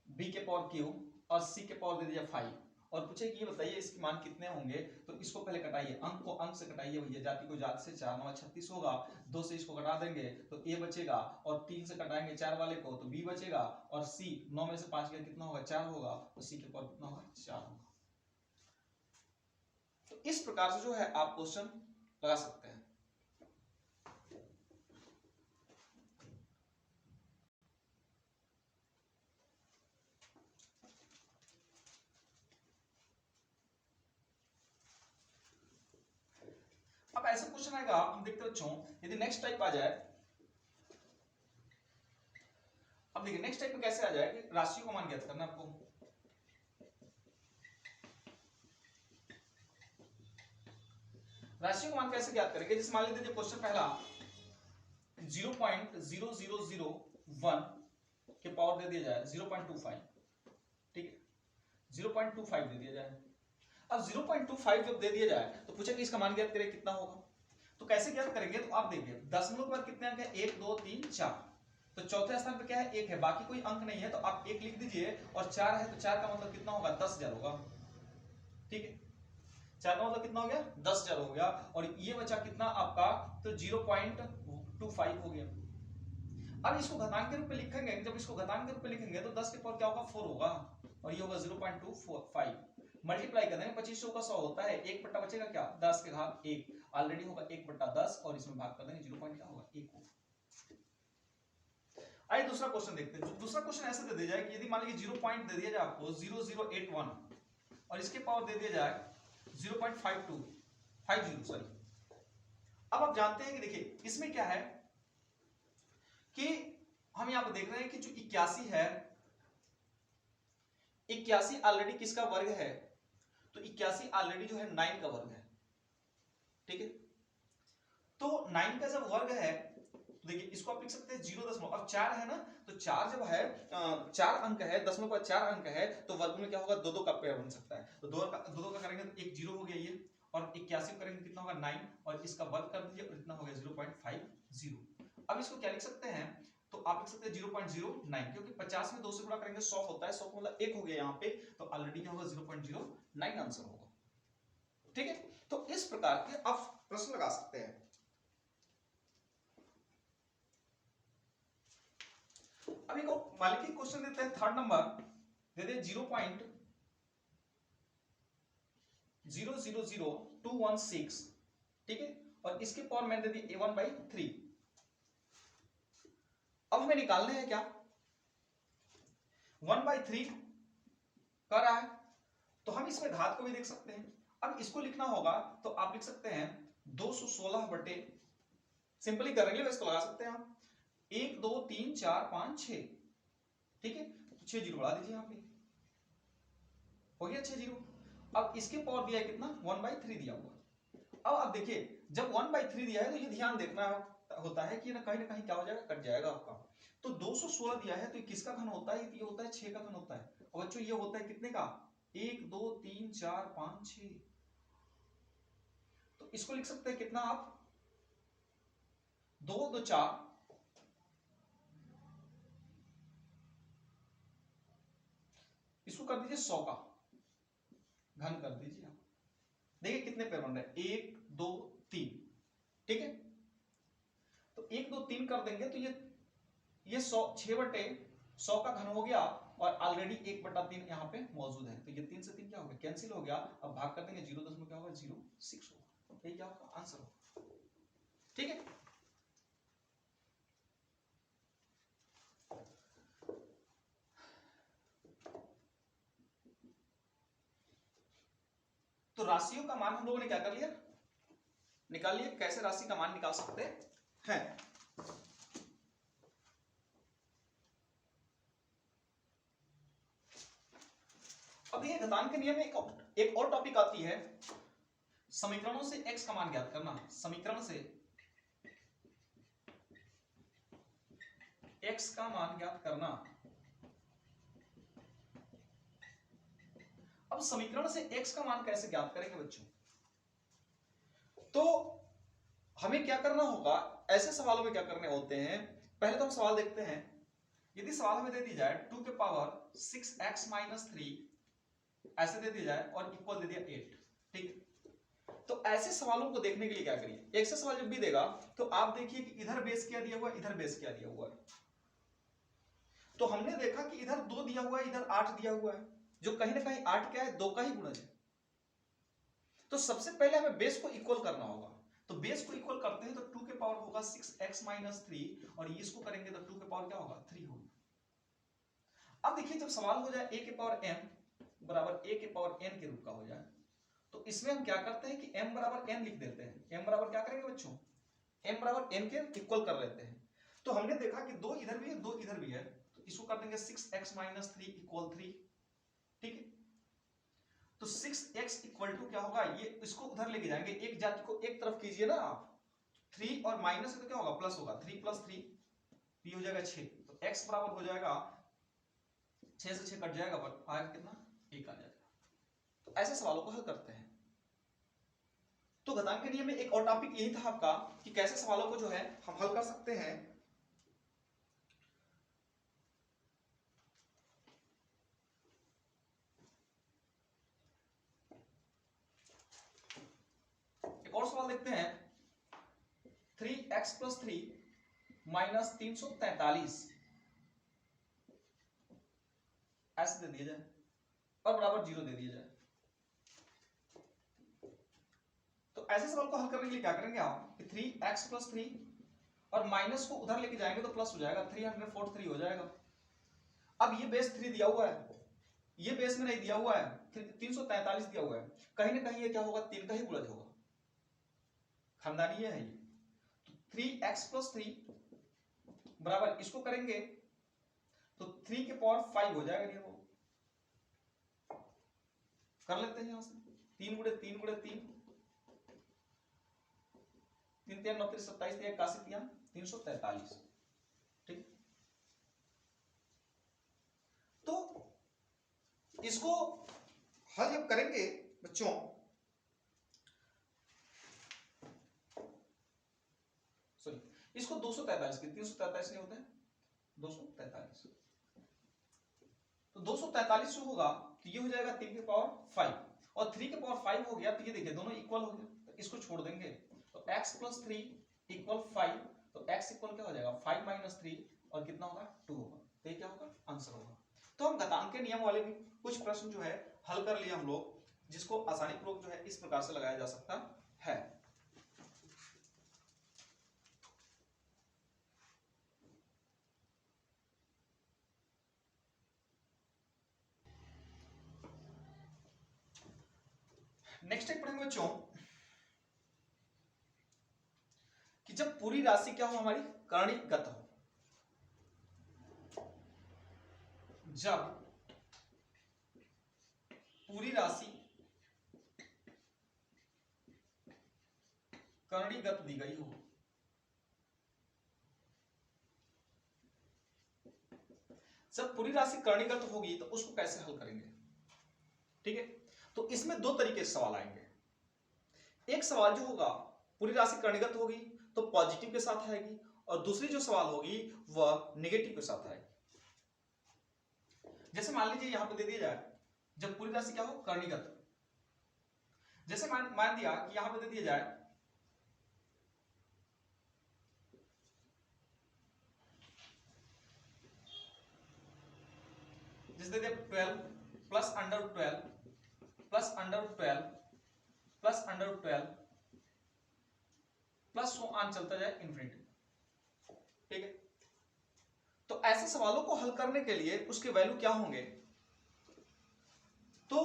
b के पावर क्यूब और c के पावर दे दिया 5 और पूछे कि ये बताइए इसके मान कितने होंगे, तो इसको पहले कटाइए, अंक को अंक से कटाइए भैया, जाति को जाति से, 4 9 36 होगा, 2 से इसको कटा देंगे तो a बचेगा और 3 से कटाएंगे 4 वाले को तो b बचेगा और c 9 में से 5 गया कितना होगा 4 होगा, तो c के पावर कितना होगा 4 होगा। तो इस प्रकार से जो है आप क्वेश्चन लगा सकते हैं। अब ऐसा क्वेश्चन आएगा, हम देखते बच्चों, यदि नेक्स्ट टाइप आ जाए, अब देखिए नेक्स्ट टाइप में कैसे आ जाए कि राशियों का मान ज्ञात करना आपको, राशियों का मान कैसे ज्ञात करेंगे, जैसे मान लीजिए क्वेश्चन पहला 0.0001 के पावर दे दिया जाए 0.25, ठीक है 0.25 दे दिया जाए। अब 0.25 जब दे दिया जाए तो पूछे कि इसका मान ज्ञात करें कितना होगा, तो कैसे ज्ञात करेंगे, तो आप देखिए दशमलव के बाद कितने अंक है 1 2 3 4, तो चौथे स्थान पे क्या है 1 है, बाकी कोई अंक नहीं है तो आप 1 लिख दीजिए और 4 है तो 4 का मतलब कितना होगा 10,000 होगा, ठीक है 4 का मतलब कितना हो गया 10,000 हो गया, और ये बचा कितना आपका तो 0.25 हो गया। अब इसको घातांक के रूप में लिखेंगे, जब इसको घातांक के रूप में लिखेंगे तो 10 के पावर क्या होगा 4 होगा और ये होगा 0.25 मल्टीप्लाई कर देंगे 2500 का 100 होता है, एक बट्टा बचेगा क्या 10 के घात 1 ऑलरेडी होगा 1/10 और इसमें भाग कर देंगे 0. क्या होगा 1 होगा। आइए दूसरा क्वेश्चन देखते हैं। दूसरा क्वेश्चन ऐसे दे दिया जाए कि यदि मान लीजिए 0 पॉइंट दे दिया जाए आपको 0081 और इसके पावर दे दिया जाए 0.50 सॉरी। अब आप जानते हैं कि देखिए इसमें क्या है कि हम यहां पर देख रहे हैं कि जो 81 है, 81 ऑलरेडी किसका वर्ग है, तो 81 ऑलरेडी जो है 9 का वर्ग है, ठीक है तो 9 का जब वर्ग है तो देखिए इसको आप लिख सकते हैं 0 अब 4 है ना, तो 4 जब है 4 अंक है, दशमलव पर 4 अंक है तो वर्ग में क्या होगा 2 का पेयर बन सकता है, तो 2 का करेंगे तो एक 0 हो गया ये, और 81 करेंगे कितना होगा 9 और इसका वर्ग कर दीजिए और इतना हो गया 0.50। अब इसको क्या लिख सकते हैं, तो आप लिख सकते हैं 0.09 क्योंकि 50 में 2 से गुणा करेंगे 100 होता है, 100 का मतलब 1 हो गया यहाँ पे, तो ऑलरेडी क्या होगा 0.09 आंसर होगा, ठीक है। तो इस प्रकार के आप प्रश्न लगा सकते हैं। अब एक मालिकी क्वेश्चन देते हैं थर्ड नंबर, दे दे 0.000216, ठीक है और इसके पावर मैंने दे दी a1/3। अब हमें निकालने हैं क्या 1/3 कर रहा है, तो हम इसमें घात को भी देख सकते हैं। अब इसको लिखना होगा तो आप लिख सकते हैं 216 बटे, सिंपली करेंगे इसको लगा सकते हैं आप 1 2 3 4 5 6, ठीक है तो 6 जीरो बढ़ा दीजिए यहाँ पे हो गया 6 जीरो। अब इसके पावर दिया है कितना 1/3 दिया हुआ। अब आप देखिए जब 1/3 दिया है तो ये ध्यान देखना होता है कि ना कहीं क्या हो जाएगा कट जाएगा आपका, तो 216 दिया है तो ये किसका घन होता है, ये होता है 6 का घन होता है, और बच्चों ये होता है कितने का 1 2 3 4 5 6, तो इसको लिख सकते हैं कितना आप 2 2 4 इसको कर दीजिए 100 का घन कर दीजिए आप, देखिए कितने पेयर बन रहे हैं 1 2 3, ये 6/100 का घन हो गया और ऑलरेडी 1/3 यहाँ पे मौजूद है, तो ये 3 से 3 क्या हो गया, कैंसिल हो गया। अब भाग कर देंगे 0 दशमलव क्या होगा 0.6 होगा, ये क्या होगा आंसर होगा। ठीक है, तो राशियों का मान हम लोगों ने क्या कर लिया, निकाल लिया। कैसे राशि का मान निकाल सकते हैं। अब ये घातांक के नियम में एक और टॉपिक आती है, समीकरणों से x का मान ज्ञात करना। समीकरण से x का मान ज्ञात करना। अब समीकरण से x का मान कैसे ज्ञात करेंगे बच्चों, तो हमें क्या करना होगा, ऐसे सवालों में क्या करने होते हैं। पहले तो हम सवाल देखते हैं, यदि सवाल हमें दे दी जाए 2 के पावर 6x - 3 ऐसे दे दी जाए और इक्वल दे दिया 8, ठीक। तो ऐसे सवालों को देखने के लिए क्या करिए, एक से सवाल जब भी देगा तो आप देखिए कि इधर बेस क्या दिया हुआ है, इधर बेस क्या दिया हुआ है। तो हमने देखा कि इधर 2 दिया हुआ है, इधर 8 दिया हुआ है, जो कहीं ना कहीं 8 क्या है, 2 का ही गुणज है। तो सबसे पहले हमें बेस को इक्वल करना होगा। तो बेस को इक्वल करते हैं तो 2 के पावर होगा 6x - 3 और इसको करेंगे तो 2 के पावर क्या होगा 3 होगा। अब देखिए जब सवाल हो जाए a के पावर m बराबर a के पावर n के रूप का हो जाए, तो इसमें हम क्या करते हैं कि m बराबर n लिख देते हैं। m बराबर क्या करेंगे बच्चों, m बराबर n के इक्वल कर लेते हैं। तो हमने देखा कि 2 इधर भी है 2 इधर भी है, तो इसको कर देंगे 6x - 3 = 3, ठीक है। तो 6x = क्या होगा, ये इसको उधर लेके जाएंगे, एक जाति को एक तरफ कीजिए ना आप, 3 और माइनस तो क्या होगा प्लस होगा, 3 + 3 ये हो जाएगा 6, तो x बराबर हो जाएगा 6 से 6 कट जाएगा, बट आएगा कितना 1 आ जाएगा। तो ऐसे सवालों को हल करते हैं। तो घातांक के नियम में एक और टॉपिक यही था आपका कि कैसे सवालों को जो है हम हल कर सकते हैं। एक और सवाल देखते हैं, 3x + 3 - 343 ऐसे दे दिया जाए और बराबर 0 दे दिया जाए। तो ऐसे सवाल को हल करने के लिए क्या करेंगे आप कि 3x + 3 और माइनस को उधर लेके जाएंगे तो प्लस हो जाएगा, 343 हो जाएगा। अब ये बेस 3 दिया हुआ है, ये बेस में नहीं दिया हुआ है, 343 दिया हुआ है, कहीं ना कहीं ये क्या होगा 3 का ही गुणज होगा, खानदानी है ये। तो 3x + 3 बराबर इसको करेंगे तो 3 के पावर 5 हो जाएगा, ये वो कर लेते हैं यहां से 3 × 3 × 3 3 3 9 27 81 343, ठीक। तो इसको हल जब करेंगे बच्चों, सॉरी इसको 243 के 343 नहीं होता है 243, तो 243 जो होगा तो ये हो जाएगा 3 के पावर 5 और 3 के पावर 5 हो गया, तो ये देखिए दोनों इक्वल हो गए, तो इसको छोड़ देंगे तो x + 3 = 5, तो x इक्वल क्या हो जाएगा 5 - 3 और कितना होगा 2 होगा, तो ये क्या होगा आंसर होगा। तो हम घातांक के नियम वाले भी कुछ प्रश्न जो है हल कर लिया हम लोग, जिसको आसानी पूर्वक जो है इस प्रकार से लगाया जा सकता है। नेक्स्ट एक पढ़ेंगे बच्चों कि जब पूरी राशि क्या हो हमारी करणीगत हो, जब पूरी राशि करणीगत दी गई हो, जब पूरी राशि करणीगत होगी तो उसको कैसे हल करेंगे, ठीक है। तो इसमें दो तरीके से सवाल आएंगे। एक सवाल जो होगा पूरी राशि करणीगत होगी तो पॉजिटिव के साथ आएगी, और दूसरी जो सवाल होगी वह नेगेटिव के साथ आएगी। जैसे मान लीजिए यहां पर दे दिया जाए जब पूरी राशि क्या हो करणीगत, जैसे मान दिया कि यहां पर दे दिया जाए जैसे दे दिया 12 plus under 12 plus under 12 plus under 12 plus so on चलता जाए इन्फिनिटी। ठीक है, तो ऐसे सवालों को हल करने के लिए उसके वैल्यू क्या होंगे? तो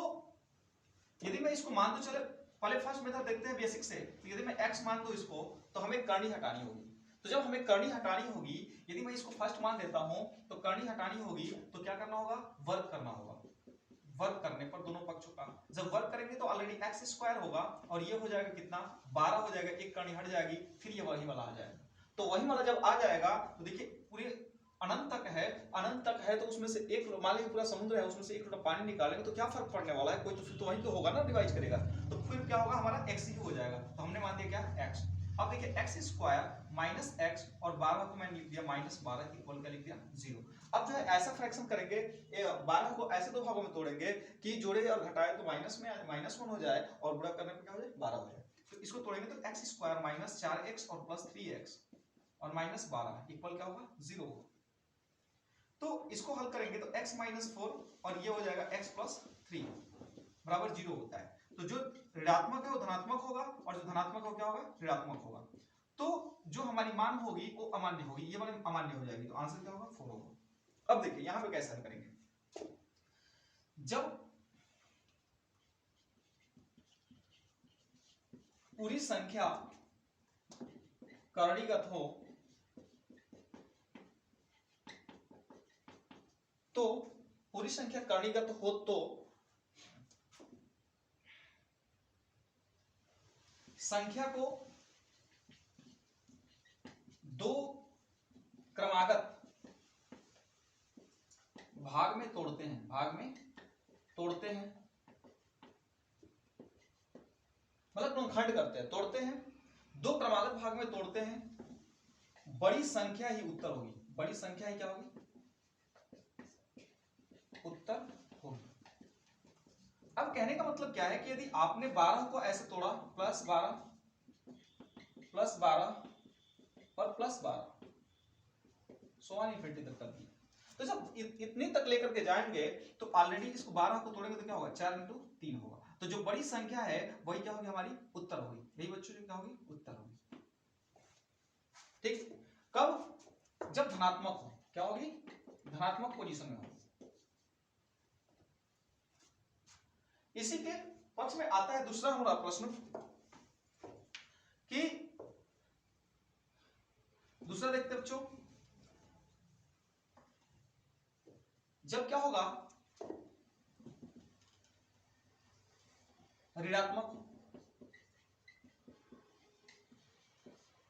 यदि मैं इसको मान दूं, चले पहले फर्स्ट मेथड देखते हैं बेसिक से। तो यदि मैं x मान दूं इसको, तो हमें करनी हटानी होगी। तो जब हमें करनी हटानी होगी, यदि मैं इसको फर्स्ट मान देता हूं तो करनी हटानी होगी, तो क्या करना होगा? वर्क करना होगा। वर्क करने पर दोनों पक्षों का जब वर्क करेंगे तो ऑलरेडी एक्स स्क्वायर होगा और ये हो जाएगा कितना? 12 हो जाएगा, एक करनी हट जाएगी, फिर ये वही वाला आ जाएगा। तो वही वाला जब आ जाएगा तो देखिए पूरे अनंत तक है, अनंत तक है, तो उसमें से एक मान लीजिए पूरा समुद्र है, उसमें से एक लोटा पानी निकालेंगे तो क्या फर्क पड़ने वाला है? कोई तो फिर तो वही तो होगा ना, डिवाइड करेगा, तो फिर क्या होगा? हमारा x ही हो जाएगा। तो हमने मान दिया क्या? x। अब देखिए एक्स स्क्वायर माइनस एक्स और 12 को मैंने लिख दिया माइनस 12 इक्वल क्या लिख दिया? 0। अब जो है ऐसा फ्रैक्शन करेंगे, 12 को ऐसे दो भागों में तोड़ेंगे कि जोड़े और घटाए तो माइनस में -1 हो जाए और गुणा करने पर क्या हो जाए? 12 हो जाए। तो इसको तोड़ेंगे तो एक्स स्क्वायर माइनस 4x और प्लस 3x और माइनस 12 इक्वल क्या होगा? 0 होगा। तो इसको हल करेंगे तो x माइनस 4 और ये हो जाएगा x प्लस 3 बराबर 0 होता है। तो जो ऋणात्मक है वो धनात्मक होगा और जो धनात्मक हो क्या होगा? ऋणात्मक होगा। तो जो हमारी मान होगी वो अमान्य होगी, ये वाली अमान्य हो जाएगी, तो आंसर क्या होगा? 4 होगा। अब देखिए यहां पे कैसे हल करेंगे। जब पूरी संख्या करणीगत हो तो पूरी संख्या करणीगत हो तो संख्या को दो क्रमागत भाग में तोड़ते हैं, भाग में तोड़ते हैं, मतलब क्रमखंड करते हैं, तोड़ते हैं, दो क्रमागत भाग में तोड़ते हैं, बड़ी संख्या ही उत्तर होगी। बड़ी संख्या ही क्या होगी? उत्तर होगी। अब कहने का मतलब क्या है कि यदि आपने 12 को ऐसे तोड़ा, प्लस 12 और प्लस 12 सोआन इन्फिनिटी तक कर दिया, तो जब इतने तक लेकर के जाएंगे तो ऑलरेडी इसको 12 को तोड़ेंगे तो क्या होगा? 4 × 3 होगा। तो जो बड़ी संख्या है वही क्या होगी? हमारी उत्तर होगी। यही बच्चों क्या होगी? उत्तर होगी। ठीक, कब? जब धनात्मक हो। क्या होगी? धनात्मक पोजीशन में हो। इसी के पक्ष में आता है दूसरा हमारा प्रश्न कि दूसरा देखते हैं बच्चों, जब क्या होगा? ऋणात्मक।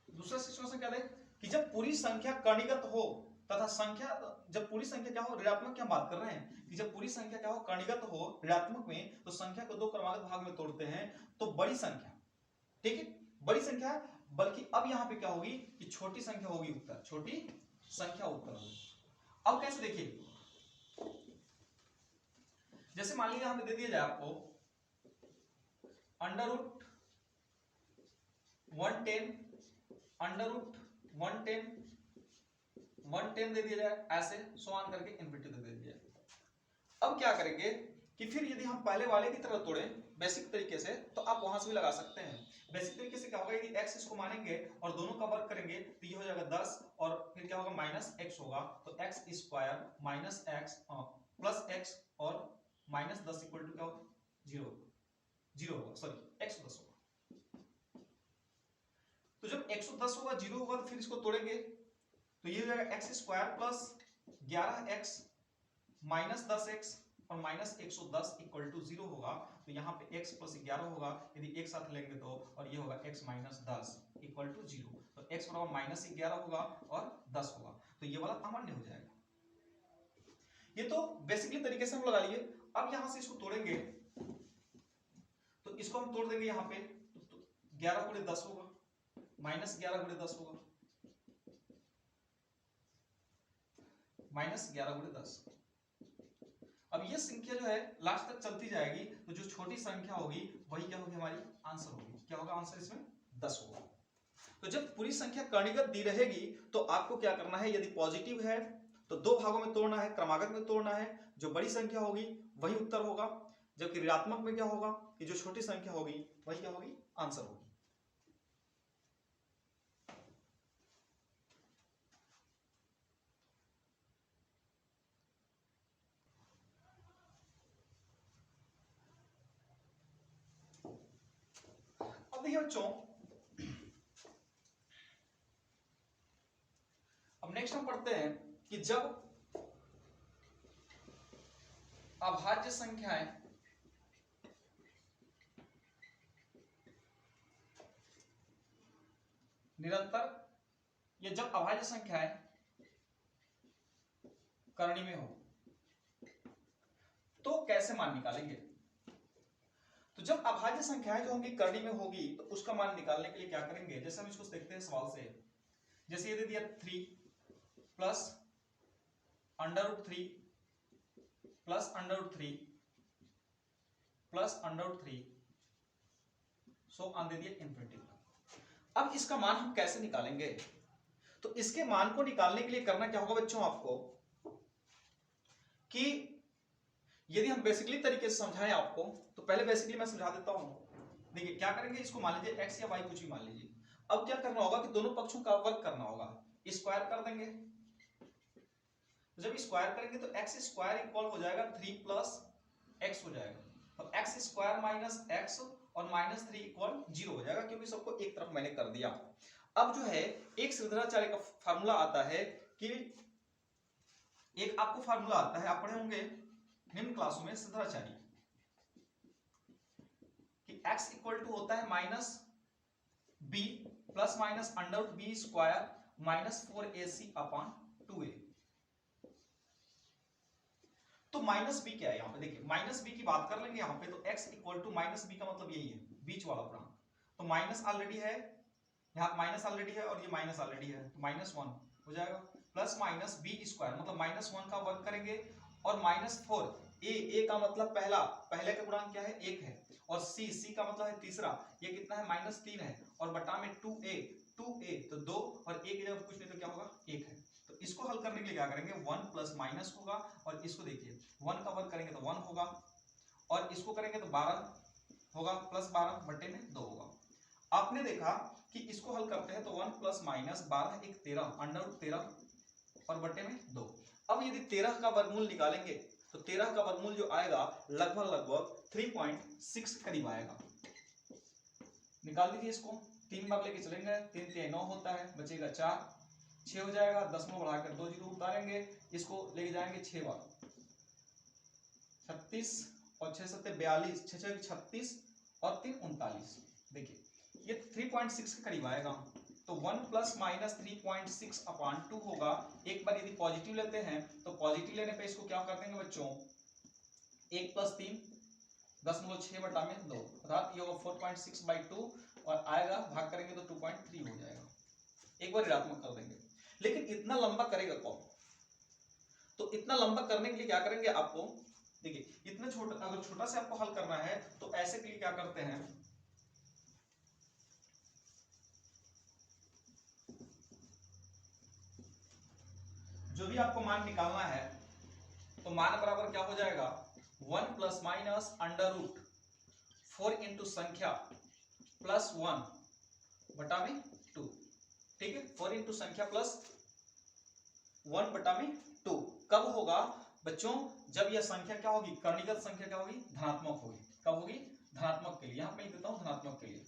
दूसरा सिचुएशन क्या देख कि जब पूरी संख्या कणिगत हो तथा संख्या, जब पूरी संख्या क्या हो? ऋणात्मक की हम बात कर रहे हैं कि जब पूरी संख्या क्या हो? कणिगत हो ऋणात्मक में, तो संख्या को दो क्रमागत भाग में तोड़ते हैं तो बड़ी संख्या, ठीक है, बड़ी संख्या, बल्कि अब यहां पे क्या होगी कि छोटी संख्या होगी उत्तर, छोटी संख्या उत्तर होगी। अब कैसे देखिए, जैसे मान लीजिए यहां पे दे दिया जाए आपको अंडर रूट 110 110 दे दिया जाए, ऐसे सोआन करके इन्फिनिटी तक दे दिया जाए। अब क्या करेंगे कि फिर यदि हम पहले वाले की तरह तोड़े बेसिक तरीके से, तो आप वहां से भी लगा सकते हैं। बेसिक तरीके से क्या होगा? यदि x इसको मानेंगे और दोनों का वर्ग करेंगे तो ये हो जाएगा 10 और फिर क्या होगा? माइनस x होगा, तो x square minus x plus x और माइनस 10 इक्वल टू क्या होगा? 0 होगा, सॉरी 110 होगा। तो जब 110 होगा, 0 होगा, तो फिर इसको तोड़ेंगे तो ये हो जाएगा x square plus 11x minus 10x और माइनस 110 इक्वल टू 0 होगा। तो यहाँ पे x प्लस 11 होगा, यदि एक साथ लेंगे तो, और ये होगा x माइनस 10 इक्वल टू 0। तो x बराबर माइनस 11 होगा और 10 होगा, तो ये वाला अमान्य हो जाएगा। ये तो बेसिकली तरीके से हम लगा लिए। अब यहां से इसको तोड़ेंगे तो इसको हम तोड़ देंगे यहाँ पे, तो 11 × 10 होगा, माइनस 11 × 10 होगा, माइनस 11 × 10। अब ये संख्या जो है लास्ट तक चलती जाएगी, तो जो छोटी संख्या होगी वही क्या होगी? हमारी आंसर होगी। क्या होगा आंसर इसमें? 10 होगा। तो जब पूरी संख्या कणिगत दी रहेगी तो आपको क्या करना है? यदि पॉजिटिव है तो दो भागों में तोड़ना है, क्रमागत में तोड़ना है, जो बड़ी संख्या होगी वही उत्तर होगा, जबकि ऋणात्मक में क्या होगा कि जो छोटी संख्या होगी वही क्या होगी, आंसर होगी। अब देखिए बच्चों, अब नेक्स्ट हम पढ़ते हैं कि जब अभाज्य संख्याएं निरंतर या जब अभाज्य संख्याएं करनी में हो तो कैसे मान निकालेंगे। तो जब अभाज्य संख्याएं जो होंगी करनी में होगी तो उसका मान निकालने के लिए क्या करेंगे, जैसे हम इसको देखते हैं सवाल से। जैसे ये दे दिया 3 प्लस √3 प्लस √3 प्लस √3 सो आन दे दिया इनफिनिटी। अब इसका मान हम कैसे निकालेंगे। तो इसके मान को निकालने के लिए करना क्या होगा बच्चों आपको, कि यदि हम बेसिकली तरीके से समझाएं आपको, तो पहले बेसिकली मैं समझा देता हूं। देखिए क्या करेंगे, इसको मान लीजिए x या y कुछ भी मान लीजिए। अब क्या करना होगा कि दोनों पक्षों का वर्ग करना होगा, स्क्वायर कर देंगे। जब स्क्वायर करेंगे तो x स्क्वायर इक्वल हो जाएगा 3 प्लस x हो जाएगा, और x स्क्वायर माइनस x और -3 इक्वल 0 हो जाएगा, क्योंकि सबको एक तरफ मैंने कर दिया। अब जो है एक श्रृंखलाचार्य का फार्मूला आता है कि एक आपको फार्मूला आता है, आप पढ़े होंगे निम्न क्लासों में श्रृंखलाचार्य, कि x इक्वल टू होता है -b plus minus √b square -4ac upon 2a। तो -b क्या है यहाँ पे, देखिए -b की बात कर लेंगे यहाँ पे, तो x इक्वल टू -b का मतलब यही है, बीच वाला पूर्णांक। तो माइनस ऑलरेडी है, यहाँ माइनस ऑलरेडी है और ये माइनस ऑलरेडी है, तो -1 हो जाएगा, प्लस माइनस b स्क्वायर मतलब -1 का वर्ग करेंगे, और -4 a का मतलब पहले का गुणांक क्या है, 1 है, और c का मतलब है तीसरा, ये कितना है -3 है, और बटा में 2a तो 2, और a की जगह कुछ नहीं तो क्या होगा, 1 है। तो इसको हल करने के लिए क्या करेंगे, 1 प्लस माइनस होगा, और इसको देखिए 1 का वर्ग करेंगे तो 1 होगा, और इसको करेंगे तो 12 होगा, प्लस 12 बटे में 2 होगा। आपने देखा कि इसको हल करते हैं तो 1 प्लस माइनस 12 1 13 √13 और बटे में 2। अब यदि 13 का वर्गमूल निकालेंगे तो 13 का वर्गमूल जो आएगा लगभग 3.6 करीब आएगा। निकाल दीजिए इसको, 3 बार लेके चलेंगे, 3 3 9 होता है, बचेगा 4, 6 हो जाएगा, 10 में बढ़ाकर 2 जीरो उतारेंगे, इसको लेके जाएंगे 6 बार, 36 और 6 7 42, 6 6 36 और 3 39। देखिए ये 3.6 के करीब आएगा। तो 1 प्लस माइनस 3.6 अपॉन 2 होगा। एक बार यदि पॉजिटिव लेते हैं तो पॉजिटिव लेने पे इसको क्या कर देंगे बच्चों, 1 प्लस 3 10.6 बटा में 2, अर्थात ये होगा 4.6/2, और आएगा भाग करेंगे तो 2.3 हो जाएगा। एक बार ऋणात्मक कर देंगे, लेकिन इतना लंबा करेगा कौन। तो इतना लंबा करने के लिए क्या करेंगे आपको, देखिए इतना छोटा, अगर छोटा से आपको हल करना है तो ऐसे के लिए क्या करते हैं, जो भी आपको मान निकालना है तो मान बराबर क्या हो जाएगा, 1 प्लस माइनस √4 इंटू संख्या प्लस 1 बटा में 2। ठीक है, 4 इंटू संख्या प्लस 1 बटा में 2 कब होगा बच्चों, जब यह संख्या क्या होगी, करणीगत संख्या क्या होगी, धनात्मक होगी। कब होगी, धनात्मक के लिए, यहां पे लिख देता हूं धनात्मक के लिए।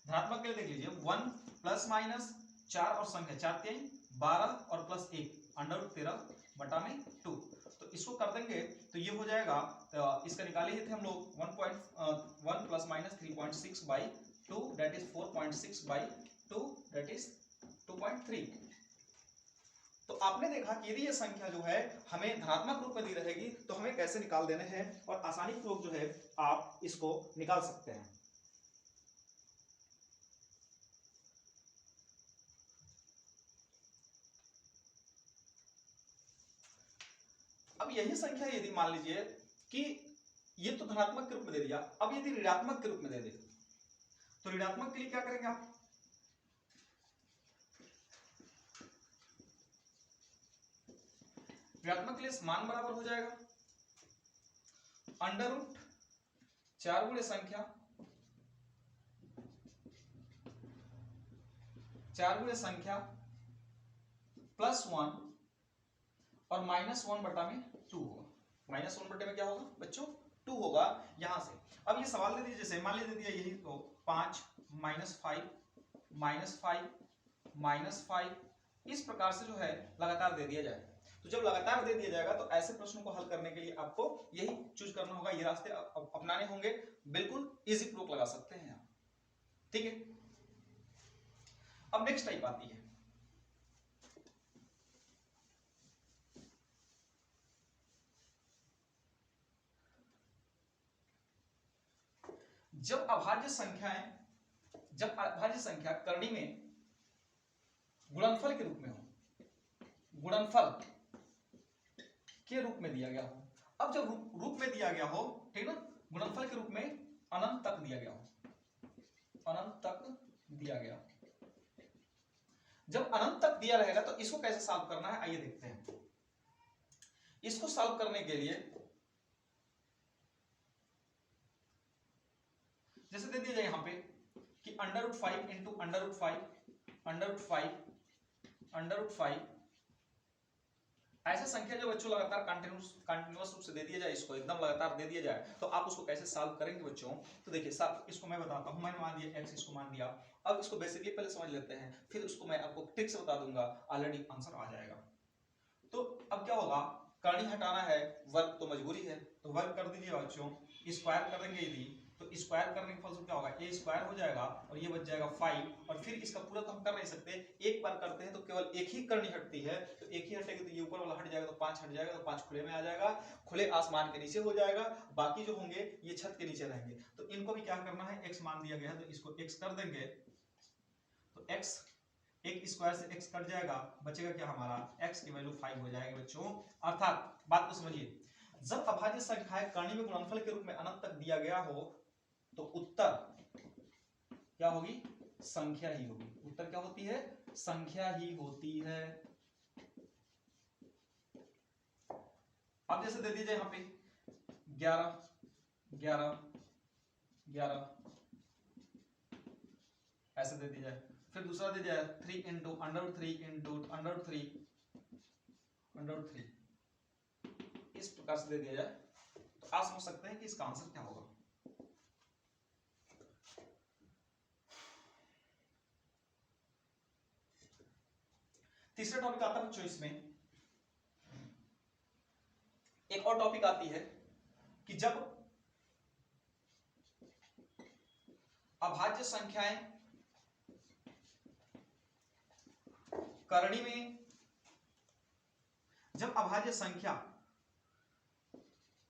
धनात्मक के लिए देख लीजिए, 1 प्लस माइनस 4 और संख्या 4 3 12 और प्लस 1 √13 बटा में 2। तो इसको कर देंगे तो ये हो जाएगा, तो इसका निकाले ही थे हम लोग 1 plus minus 3.6/2 that is 4.6/2 that is 2.3। तो आपने देखा कि यदि ये संख्या जो है हमें धनात्मक रूप में दी रहेगी तो हमें कैसे निकाल देने हैं, और आसानी पूर्वक जो है आप इसको निकाल सकते हैं। अब यही संख्या यदि मान लीजिए कि ये तो धनात्मक के रूप में दे दिया, अब यदि ऋणात्मक के रूप में दे दे तो ऋणात्मक के लिए क्या करेंगे आप, ऋणात्मक के लिए मान बराबर हो जाएगा अंडर रूट 4 गुणे संख्या 4 गुणे संख्या +1 और -1 बटा में 2 होगा। -1 बटे में क्या होगा बच्चों 2 होगा। यहां से अब ये सवाल दे दीजिए, जैसे मान लीजिए दिया यही तो 5 -5 इस प्रकार से जो है लगातार दे दिया जाए। तो जब लगातार दे दिया जाएगा तो ऐसे प्रश्नों को हल करने के लिए आपको यही चूज करना होगा, ये रास्ते अपनाने होंगे। बिल्कुल इजी प्रूफ लगा सकते हैं आप, ठीक है। अब नेक्स्ट टाइप आती है जब अभाज्य संख्या करनी में गुणनफल के रूप में हो, गुणनफल के रूप में दिया गया हो। अब जब रूप में दिया गया हो, ठीक ना, गुणनफल के रूप में अनंत तक दिया गया हो, अनंत तक दिया गया। जब अनंत तक दिया रहेगा तो इसको कैसे सॉल्व करना है आइए देखते हैं। इसको सॉल्व करने के लिए जैसे दे दिया जाए यहां पे कि √5 इंटू √5 ऐसा संख्या जो बच्चों लगातार कंटिन्यूअस रूप से दे दिया जाए, इसको एकदम लगातार दे दिया जाए तो आप उसको कैसे सॉल्व करेंगे बच्चों। तो देखिए इसको मैं बताता हूं, मैंने मान दिया x, इसको मान दिया। अब इसको बेसिकली पहले समझ लेते हैं, फिर उसको मैं आपको ट्रिक से बता दूंगा, ऑलरेडी आंसर आ जाएगा। तो अब क्या होगा, करनी हटाना है, वर्ग तो मजबूरी है, तो वर्ग कर दीजिए बच्चों। स्क्वायर करेंगे यदि तो स्क्वायर करने के फलस्वरूप क्या होगा, a स्क्वायर हो जाएगा और ये बच जाएगा 5। और फिर इसका पूरा तो हम कर नहीं सकते, एक बार करते हैं तो केवल एक ही करनी हटती है, तो एक ही हटेगी तो ये ऊपर वाला हट जाएगा, तो 5 हट जाएगा, तो 5 खुले में आ जाएगा, खुले आसमान के नीचे हो जाएगा। बाकी जो होंगे ये छत के नीचे रहेंगे। तो इनको भी क्या करना है, x मान दिया गया है तो इसको x कर देंगे, तो x एक स्क्वायर से x कट जाएगा, बचेगा क्या हमारा, x की वैल्यू 5 हो जाएगी बच्चों। अर्थात बात को समझिए, जब अभाज्य संख्याएं करनी में गुणनफल के रूप में अनंत तक दिया गया हो तो उत्तर क्या होगी, संख्या ही होगी। उत्तर क्या होती है, संख्या ही होती है। अब जैसे दे दीजिए यहां पे 11 ऐसे दे दीजिए, फिर दूसरा दे दिया 3 इंटू √3 इस प्रकार से दे दिया जाए तो आप समझ सकते हैं कि इसका आंसर क्या होगा। तीसरा टॉपिक आता है बच्चों, इसमें एक और टॉपिक आती है कि जब अभाज्य संख्याएं करनी में, जब अभाज्य संख्या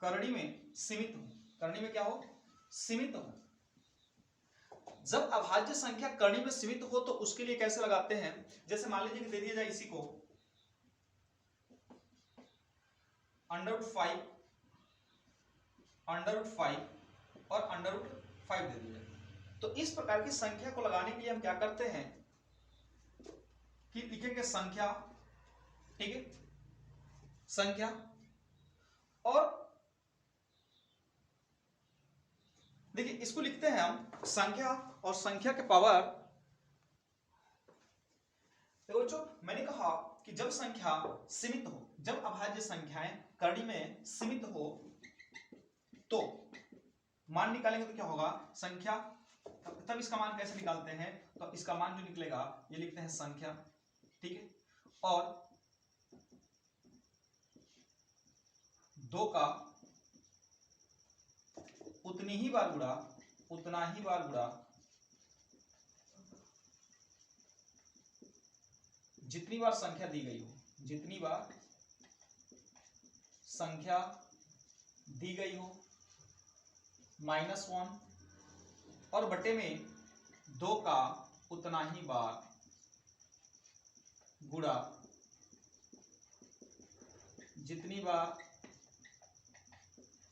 करनी में सीमित हो, करनी में क्या हो, सीमित हो। जब अभाज्य संख्या करनी में सीमित हो तो उसके लिए कैसे लगाते हैं, जैसे मान लीजिए कि दे दिया जाए इसी को √5 और √5 दे दिया जाए। तो इस प्रकार की संख्या को लगाने के लिए हम क्या करते हैं कि लिखेंगे संख्या, ठीक है, संख्या, और देखिए इसको लिखते हैं हम संख्या और संख्या के पावर। देखो बच्चों, मैंने कहा कि जब संख्या सीमित हो, जब अभाज्य संख्याएं करनी में सीमित हो तो मान निकालेंगे तो क्या होगा, संख्या। तब इसका मान कैसे निकालते हैं, तो इसका मान जो निकलेगा ये लिखते हैं संख्या, ठीक है, और 2 का उतना ही बार गुणा जितनी बार संख्या दी गई हो, जितनी बार संख्या दी गई हो, -1 और बटे में 2 का उतना ही बार गुणा जितनी बार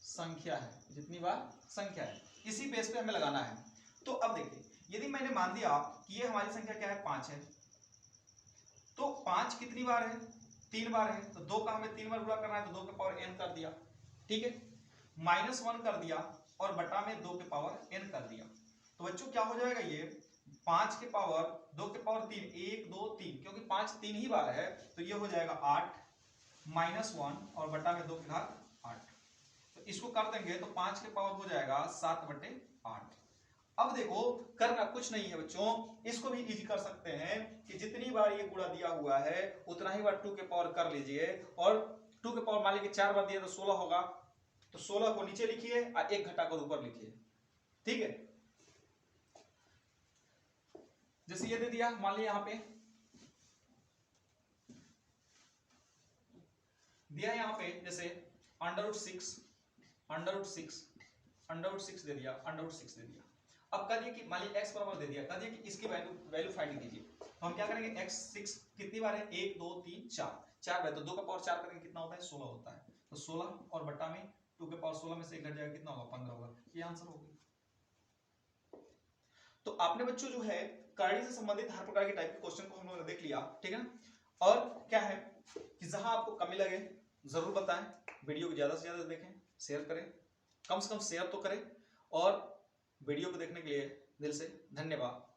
संख्या है, जितनी बार संख्या है। इसी बेस पे हमें लगाना है। तो अब देखिए, यदि मैंने मान दिया कि ये हमारी संख्या क्या है, 5 है, तो 5 कितनी बार है, 3 बार है, तो 2 का हमें 3 बार गुणा करना है, तो 2 के पावर n कर दिया, ठीक है, -1 कर दिया और बटा में 2 के पावर n कर दिया। तो बच्चों क्या हो जाएगा, ये 5 के पावर 2 के पावर 3, 1 2 3, क्योंकि 5 3 ही बार है, तो ये हो जाएगा 8 -1 और बटा में 2 की घात 8। तो इसको कर देंगे तो 5 के पावर हो जाएगा 7/8। अब देखो करना कुछ नहीं है बच्चों, इसको भी इजी कर सकते हैं कि जितनी बार ये गुणा दिया हुआ है उतना ही बार 2 के पावर कर लीजिए, और 2 के पावर मान लीजिए 4 बार दिया तो 16 होगा, तो 16 को नीचे लिखिए और 1 घटाकर ऊपर लिखिए, ठीक है। जैसे ये दे दिया, मान लिया यहां पे दिया, यहां पे जैसे √6 दे दिया, √6 दे दिया। अब कह दिया कि मान लीजिए x बराबर दे दिया, कह दिया कि इसकी वैल्यू फाइंड कीजिए, तो हम क्या करेंगे, x6 कितनी बार है, 1 2 3 4 बार, तो 2 का पावर 4 करेंगे कितना होता है, 16 होता है, तो 16 और बट्टा में 2 के पावर 16 में से 1 घट जाएगा, कितना होगा, 15 होगा। ये आंसर हो गया। तो आपने बच्चों जो है करणी से संबंधित हर प्रकार के टाइप के क्वेश्चन को हम लोगों ने देख लिया, ठीक है ना। और क्या है कि जहां आपको कमी लगे जरूर बताएं, वीडियो को ज्यादा से ज्यादा देखें, शेयर करें, कम से कम शेयर तो करें, और वीडियो को देखने के लिए दिल से धन्यवाद।